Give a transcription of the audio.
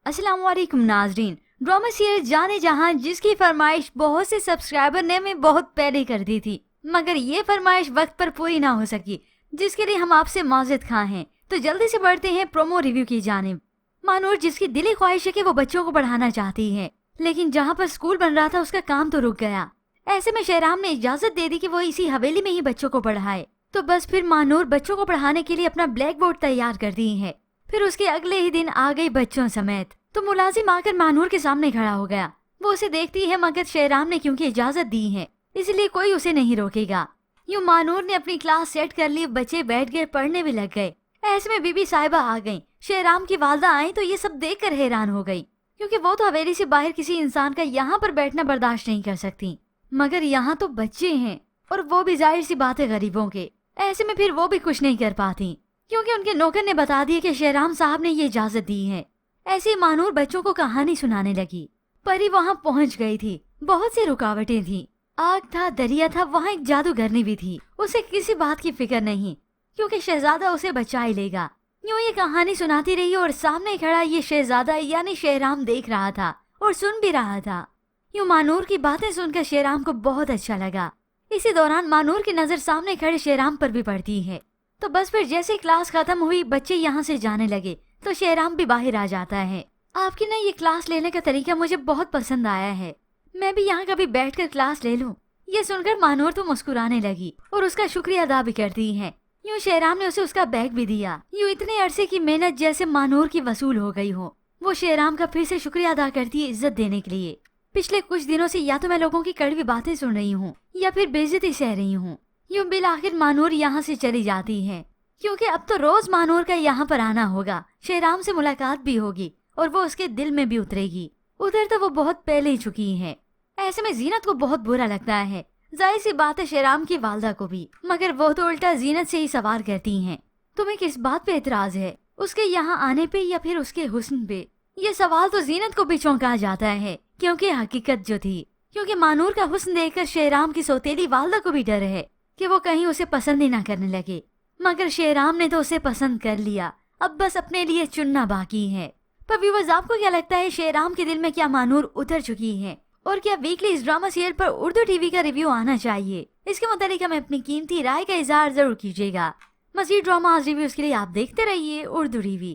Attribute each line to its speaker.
Speaker 1: अस्सलाम वालेकुम नाजरीन। ड्रामा सीरियल जाने जहां जिसकी फरमाइश बहुत से सब्सक्राइबर ने हमें बहुत पहले कर दी थी, मगर ये फरमाइश वक्त पर पूरी ना हो सकी, जिसके लिए हम आपसे माज़रत खां हैं। तो जल्दी से बढ़ते हैं प्रोमो रिव्यू की जानिब। मानूर जिसकी दिली ख्वाहिश है कि वो बच्चों को पढ़ाना चाहती है, लेकिन जहाँ पर स्कूल बन रहा था उसका काम तो रुक गया। ऐसे में शहराम ने इजाजत दे दी कि वो इसी हवेली में ही बच्चों को पढ़ाए। तो बस फिर मानूर बच्चों को पढ़ाने के लिए अपना ब्लैक बोर्ड तैयार कर दी है। फिर उसके अगले ही दिन आ गई बच्चों समेत। तो मुलाजिम आकर मानूर के सामने खड़ा हो गया। वो उसे देखती है, मगर शहराम ने क्योंकि इजाजत दी है इसलिए कोई उसे नहीं रोकेगा। यूँ मानूर ने अपनी क्लास सेट कर ली, बच्चे बैठ गए, पढ़ने भी लग गए। ऐसे में बीबी साहिबा आ गईं। शहराम की वालदा आई तो ये सब देखकर हैरान हो गई, क्योंकि वो तो हवेली से बाहर किसी इंसान का यहाँ पर बैठना बर्दाश्त नहीं कर सकती, मगर यहाँ तो बच्चे हैं और वो भी जाहिर सी बात है गरीबों के। ऐसे में फिर वो भी कुछ नहीं कर पाती, क्योंकि उनके नौकर ने बता दिया कि शहराम साहब ने ये इजाजत दी है। ऐसे मानूर बच्चों को कहानी सुनाने लगी। परी वहाँ पहुँच गई थी। बहुत सी रुकावटें थी, आग था, दरिया था, वहाँ एक जादूगरनी भी थी। उसे किसी बात की फिक्र नहीं, क्योंकि शहजादा उसे बचा ही लेगा। यूँ ये कहानी सुनाती रही और सामने खड़ा ये शहजादा यानी शहराम देख रहा था और सुन भी रहा था। यूँ मानूर की बातें सुनकर शहराम को बहुत अच्छा लगा। इसी दौरान मानूर की नजर सामने खड़े शहराम पर भी पड़ती है। तो बस फिर जैसे क्लास खत्म हुई, बच्चे यहाँ से जाने लगे तो शहराम भी बाहर आ जाता है। आपकी ना ये क्लास लेने का तरीका मुझे बहुत पसंद आया है, मैं भी यहाँ कभी बैठकर क्लास ले लूं। ये सुनकर मानूर तो मुस्कुराने लगी और उसका शुक्रिया अदा भी करती है। यूँ शहराम ने उसे उसका बैग भी दिया। यूँ इतने अरसे की मेहनत जैसे मानूर की वसूल हो गई हो। वो शहराम का फिर से शुक्रिया अदा करती है इज्जत देने के लिए। पिछले कुछ दिनों से या तो मैं लोगों की कड़वी बातें सुन रही हूँ या फिर बेइज्जती सह रही हूँ। यूँ बिल आखिर मानूर यहाँ से चली जाती है, क्योंकि अब तो रोज मानूर का यहाँ पर आना होगा। शहराम से मुलाकात भी होगी और वो उसके दिल में भी उतरेगी। उधर तो वो बहुत पहले ही चुकी है। ऐसे में जीनत को बहुत बुरा लगता है, जाहिर सी बात है शहराम की वालदा को भी, मगर वो तो उल्टा जीनत से ही सवाल करती हैं। तुम्हें किस बात पे एतराज है, उसके यहाँ आने पे या फिर उसके हुस्न पे? ये सवाल तो जीनत को भी चौंका जाता है, क्योंकि हकीकत जो थी, क्योंकि मानूर का हुस्न देखकर शहराम की सौतेली वालदा को भी डर है कि वो कहीं उसे पसंद ही ना करने लगे। मगर शहराम ने तो उसे पसंद कर लिया, अब बस अपने लिए चुनना बाकी है। पर व्यूअर्स, आपको क्या लगता है शहराम के दिल में क्या मानूर उतर चुकी है, और क्या वीकली इस ड्रामा सीरियल पर उर्दू टीवी का रिव्यू आना चाहिए? इसके मुताबिक हमें अपनी कीमती राय का इजहार जरूर कीजिएगा। मज़ीद ड्रामा रिव्यूज के लिए आप देखते रहिए उर्दू टीवी।